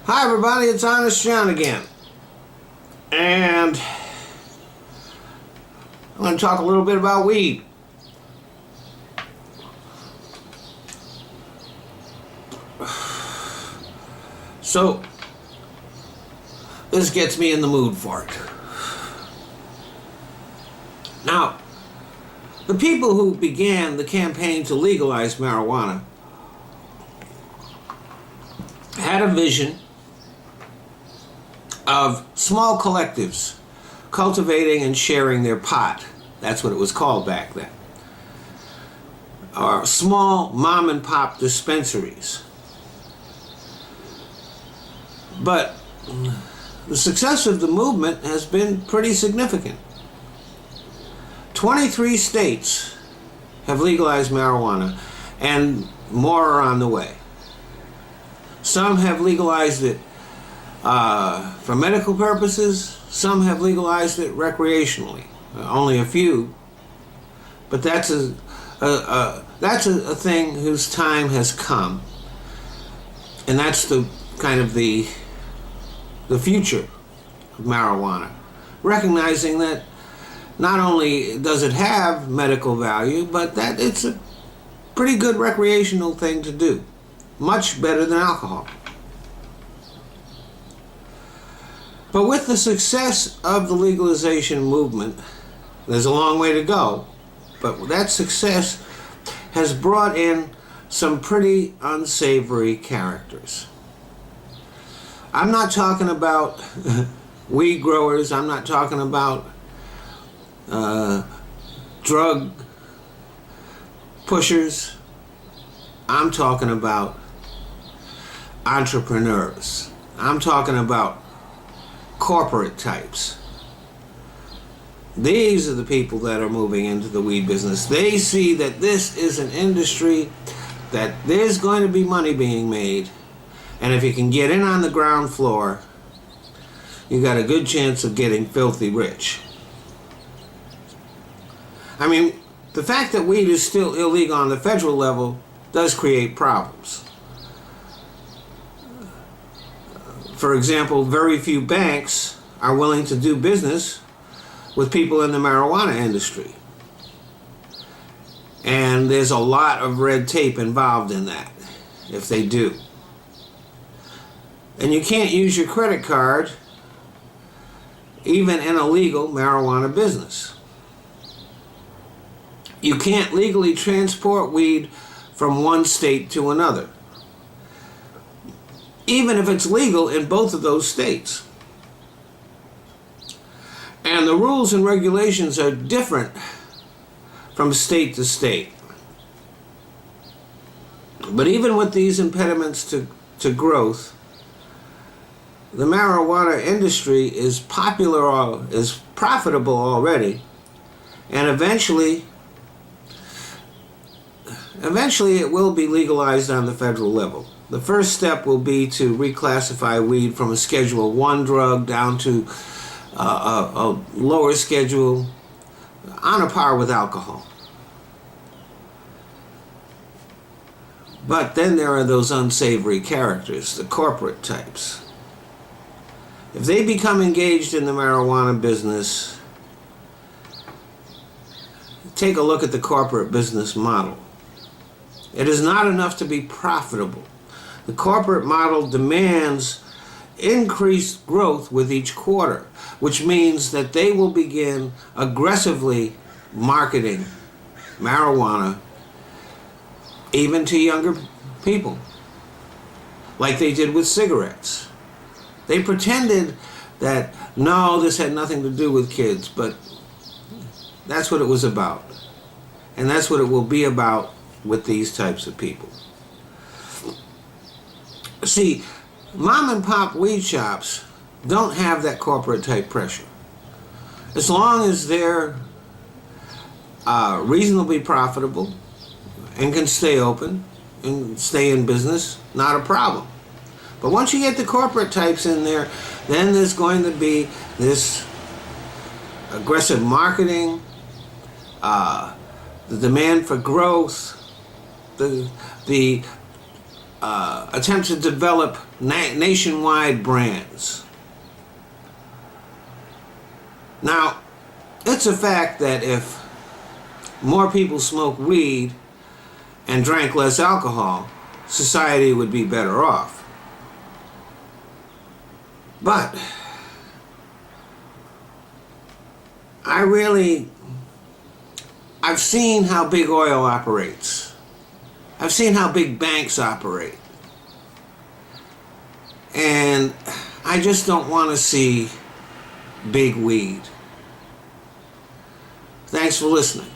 Hi everybody, it's Honest John again. And I'm going to talk a little bit about weed. So, this gets me in the mood for it. Now, the people who began the campaign to legalize marijuana had a vision of small collectives cultivating and sharing their pot. That's what it was called back then. Or small mom and pop dispensaries. But the success of the movement has been pretty significant. 23 states have legalized marijuana, and more are on the way. Some have legalized it for medical purposes. Some have legalized it recreationally. Only a few. But that's a thing whose time has come. And that's the kind of the future of marijuana. Recognizing that not only does it have medical value, but that it's a pretty good recreational thing to do. Much better than alcohol. But with the success of the legalization movement, there's a long way to go, but that success has brought in some pretty unsavory characters. I'm not talking about weed growers, I'm not talking about drug pushers, I'm talking about entrepreneurs. I'm talking about corporate types. These are the people that are moving into the weed business. They see that this is an industry that there's going to be money being made, and if you can get in on the ground floor, you got a good chance of getting filthy rich. I mean, the fact that weed is still illegal on the federal level does create problems. For example, very few banks are willing to do business with people in the marijuana industry. And there's a lot of red tape involved in that, if they do. And you can't use your credit card even in a legal marijuana business. You can't legally transport weed from one state to another, even if it's legal in both of those states. And the rules and regulations are different from state to state. But even with these impediments to growth, the marijuana industry is is profitable already, and eventually it will be legalized on the federal level. The first step will be to reclassify weed from a Schedule I drug down to a lower schedule, on a par with alcohol. But then there are those unsavory characters, the corporate types. If they become engaged in the marijuana business, take a look at the corporate business model. It is not enough to be profitable. The corporate model demands increased growth with each quarter, which means that they will begin aggressively marketing marijuana even to younger people, like they did with cigarettes. They pretended that, no, this had nothing to do with kids, but that's what it was about. And that's what it will be about with these types of people. See, mom and pop weed shops don't have that corporate type pressure. As long as they're reasonably profitable and can stay open and stay in business, not a problem. But once you get the corporate types in there, then there's going to be this aggressive marketing, the demand for growth, the attempt to develop nationwide brands. Now, it's a fact that if more people smoked weed and drank less alcohol, society would be better off. But I've seen how big oil operates. I've seen how big banks operate. And I just don't want to see big weed. Thanks for listening.